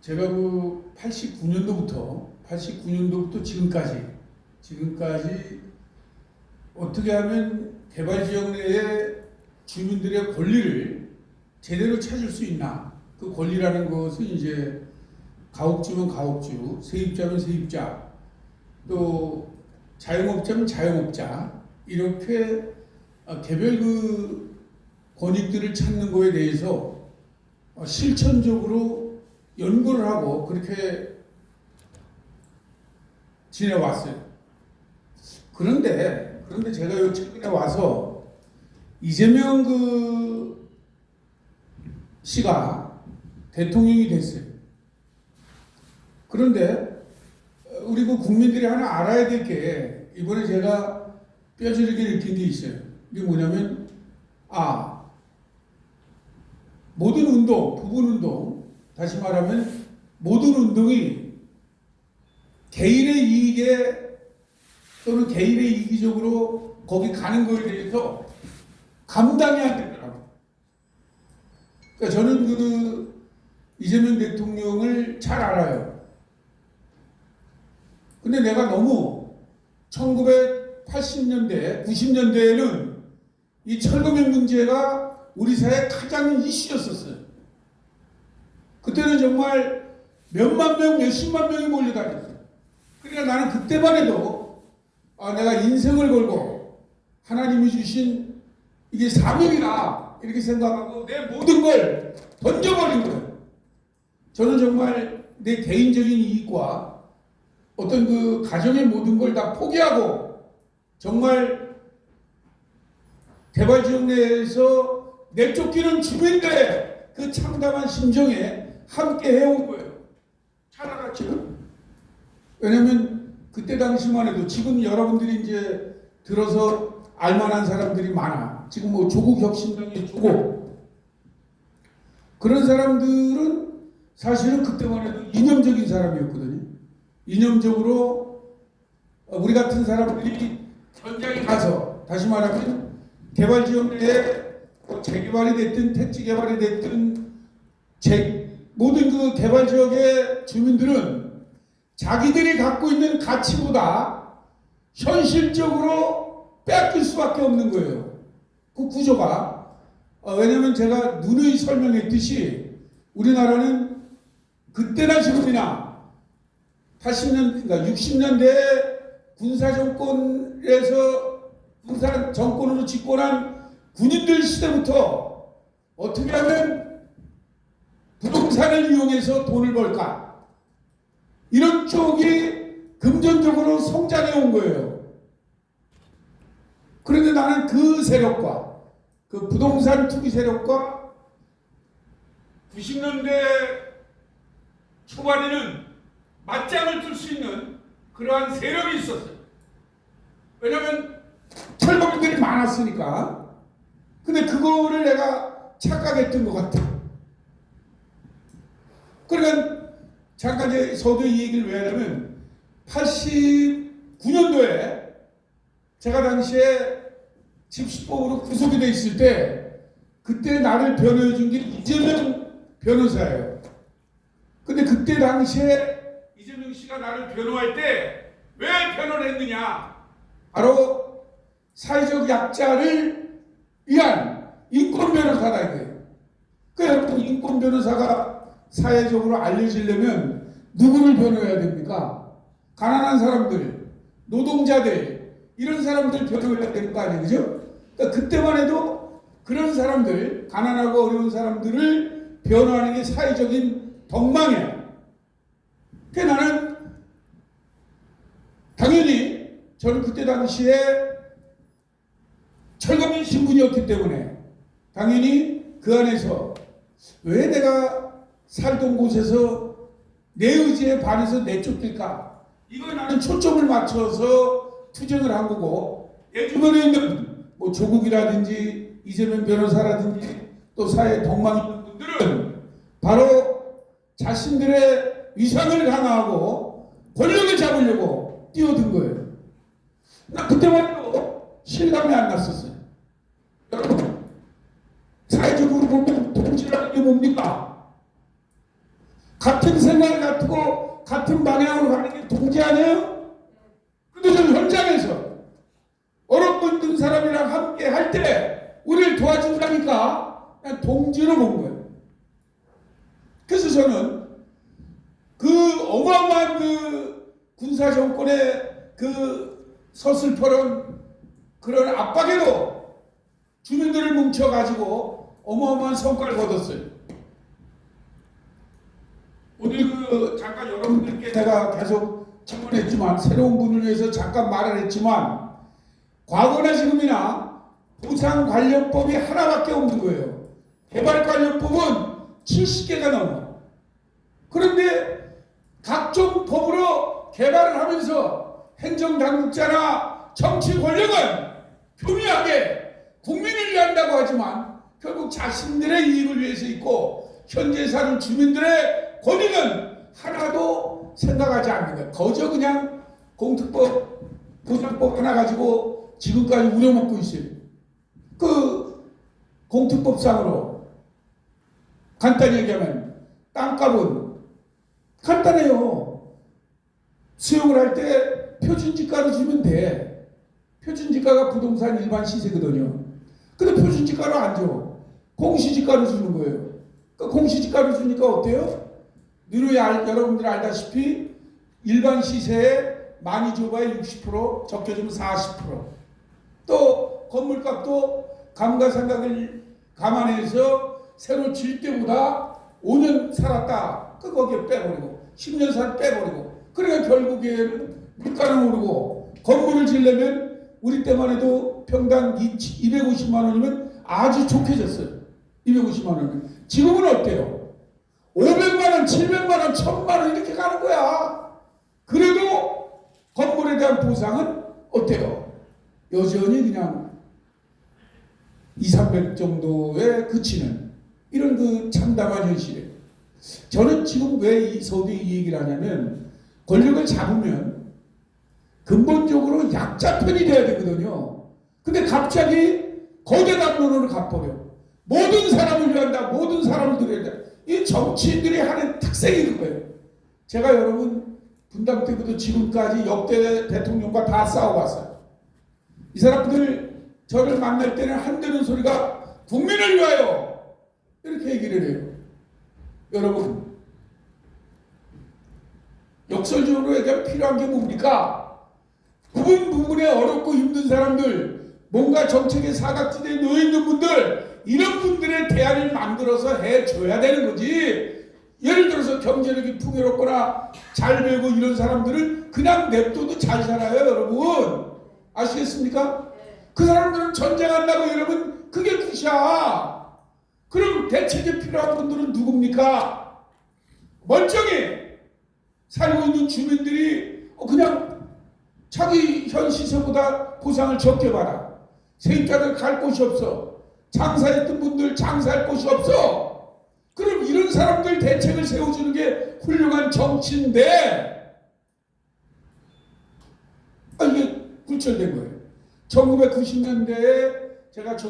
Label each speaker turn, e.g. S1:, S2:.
S1: 제가 그 89년도부터 지금까지 어떻게 하면 개발지역 내에 주민들의 권리를 제대로 찾을 수 있나. 그 권리라는 것은 이제 가옥주면 가옥주, 세입자면 세입자, 또 자영업자면 자영업자, 이렇게 개별 그 권익들을 찾는 거에 대해서 실천적으로 연구를 하고 그렇게 지내왔어요. 그런데 제가 요 최근에 와서 이재명 그 씨가 대통령이 됐어요. 그런데 우리 그 국민들이 하나 알아야 될 게, 이번에 제가 뼈저리게 느낀 게 있어요. 이게 뭐냐면, 모든 운동, 부분운동, 다시 말하면 모든 운동이 개인의 이익에 또는 개인의 이기적으로 거기 가는 거에 대해서 감당이 안 되더라고요. 그러니까 저는 그 이재명 대통령을 잘 알아요. 근데 내가 너무 1980년대, 90년대에는 이 철거명 문제가 우리 사회의 가장 이슈였었어요. 그때는 정말 몇만 명, 몇십만 명이 몰려다녔어요. 그러니까 나는 그때만 해도 내가 인생을 걸고 하나님이 주신 이게 사명이다 이렇게 생각하고 내 모든 걸 던져버린 거예요. 저는 정말 내 개인적인 이익과 어떤 그 가정의 모든 걸 다 포기하고 정말 개발지역 내에서 내쫓기는 주민들의 그 참담한 심정에 함께 해온 거예요. 찾아갔죠. 왜냐면 그때 당시만 해도, 지금 여러분들이 이제 들어서 알만한 사람들이 많아. 지금 뭐 조국 혁신당의 조국, 그런 사람들은 사실은 그때만 해도 이념적인 사람이었거든요. 이념적으로 우리 같은 사람들이 현장에 가서, 다시 말하면 개발지역 내에 재개발이 됐든 택지 개발이 됐든 모든 그 개발지역의 주민들은 자기들이 갖고 있는 가치보다 현실적으로 뺏길 수밖에 없는 거예요. 그 구조가. 왜냐하면 제가 누누이 설명했듯이 우리나라는 그때나 지금이나 80년, 그러니까 60년대에 군사정권에서 군사 정권으로 집권한 군인들 시대부터 어떻게 하면 부동산을 이용해서 돈을 벌까, 이런 쪽이 금전적으로 성장해 온 거예요. 그런데 나는 그 세력과, 그 부동산 투기 세력과 90년대 초반에는 맞짱을 뜰 수 있는 그러한 세력이 있었어요. 왜냐하면 철거민들이 많았으니까. 근데 그거를 내가 착각했던 것 같아. 그러니까 잠깐 이제 서두 이 얘기를 왜 하냐면, 89년도에 제가 당시에 집시법으로 구속이 돼 있을 때, 그때 나를 변호해 준 게 이재명 변호사예요. 근데 그때 당시에 이재명 씨가 나를 변호할 때 왜 변호를 했느냐? 바로 사회적 약자를 위한 인권 변호사다 이거예요. 그러니까 인권 변호사가 사회적으로 알려지려면 누구를 변호해야 됩니까? 가난한 사람들, 노동자들, 이런 사람들 변호해야 되는 거 아니에요? 그죠? 그러니까 그때만 해도 그런 사람들, 가난하고 어려운 사람들을 변호하는 게 사회적인 덕망이에요. 그러니까 나는 당연히 저는 그때 당시에 철거민 신분이었기 때문에 당연히 그 안에서 왜 내가 살던 곳에서 내 의지에 반해서 내쫓길까? 이거에 나는 초점을 맞춰서 투쟁을 한 거고, 내 주변에 있는 뭐 조국이라든지 이재명 변호사라든지 또 사회 덕망 있는 분들은 바로 자신들의 위상을 강화하고 권력을 잡으려고 뛰어든 거예요. 나 그때만 해도 실감이 안 났었어요. 여러분, 사회적으로 보면 통치라는 게 뭡니까? 같은 생각을 갖고 같은 방향으로 가는 게 동지 아니에요? 근데 좀 현장에서 어렵고 힘든 사람이랑 함께 할 때 우리를 도와준다니까 그냥 동지로 본 거예요. 그래서 저는 그 어마어마한 그 군사 정권의 그 서슬퍼런 그런 압박에도 주민들을 뭉쳐가지고 어마어마한 성과를 거뒀어요. 오늘 그 잠깐 여러분들께 제가 계속 청원했지만 새로운 분을 위해서 잠깐 말을 했지만 과거나 지금이나 보상관련법이 하나밖에 없는 거예요. 개발관련법은 70개가 넘어. 그런데 각종 법으로 개발을 하면서 행정당국자나 정치 권력은 교묘하게 국민을 위한다고 하지만 결국 자신들의 이익을 위해서 있고 현재 사는 주민들의 권익은 하나도 생각하지 않는 거예요. 거저 그냥 공특법, 보상법 하나 가지고 지금까지 우려먹고 있어요. 그 공특법상으로 간단히 얘기하면 땅값은 간단해요. 수용을 할 때 표준지가로 주면 돼. 표준지가가 부동산 일반 시세거든요. 근데 표준지가로 안 줘. 공시지가로 주는 거예요. 그 공시지가로 주니까 어때요? 늘 여러분들 알다시피 일반 시세에 많이 줘봐야 60%, 적게 주면 40%. 또 건물값도 감가상각을 감안해서 새로 질 때보다 5년 살았다. 그 거기에 빼버리고 10년 살 빼버리고 그러니까 결국에는 물가는 오르고 건물을 지려면 우리 때만 해도 평당 250만 원이면 아주 좋게졌어요. 250만 원. 지금은 어때요? 500만 원, 700만 원, 1000만 원 이렇게 가는 거야. 그래도 건물에 대한 보상은 어때요? 여전히 그냥 2, 300 정도에 그치는 이런 그 참담한 현실이에요. 저는 지금 왜 이 서두에 이 얘기를 하냐면 권력을 잡으면 근본적으로 약자 편이 돼야 되거든요. 근데 갑자기 거대 담론으로 가버려. 모든 사람을 위한다. 모든 사람을 들여야 돼. 이 정치인들이 하는 특색이 그거예요. 제가 여러분 분당 때부터 지금까지 역대 대통령과 다 싸워봤어요. 이 사람들 저를 만날 때는 한대는 소리가 국민을 위하여 이렇게 얘기를 해요. 여러분 역설적으로 얘기하면 필요한 게 뭡니까? 부분에 어렵고 힘든 사람들, 뭔가 정책의 사각지대에 놓여있는 분들, 이런 분들의 대안을 만들어서 해줘야 되는 거지. 예를 들어서 경제력이 풍요롭거나 잘 되고 이런 사람들을 그냥 냅둬도 잘 살아요, 여러분. 아시겠습니까? 그 사람들은 전쟁한다고 여러분 그게 굿이야. 그럼 대책이 필요한 분들은 누굽니까? 멀쩡히 살고 있는 주민들이 그냥 자기 현 시세보다 보상을 적게 받아. 세입자들 갈 곳이 없어. 장사했던 분들 장사할 곳이 없어. 그럼 이런 사람들 대책을 세워주는 게 훌륭한 정치인데 이게 굴절된 거예요. 1990년대에 제가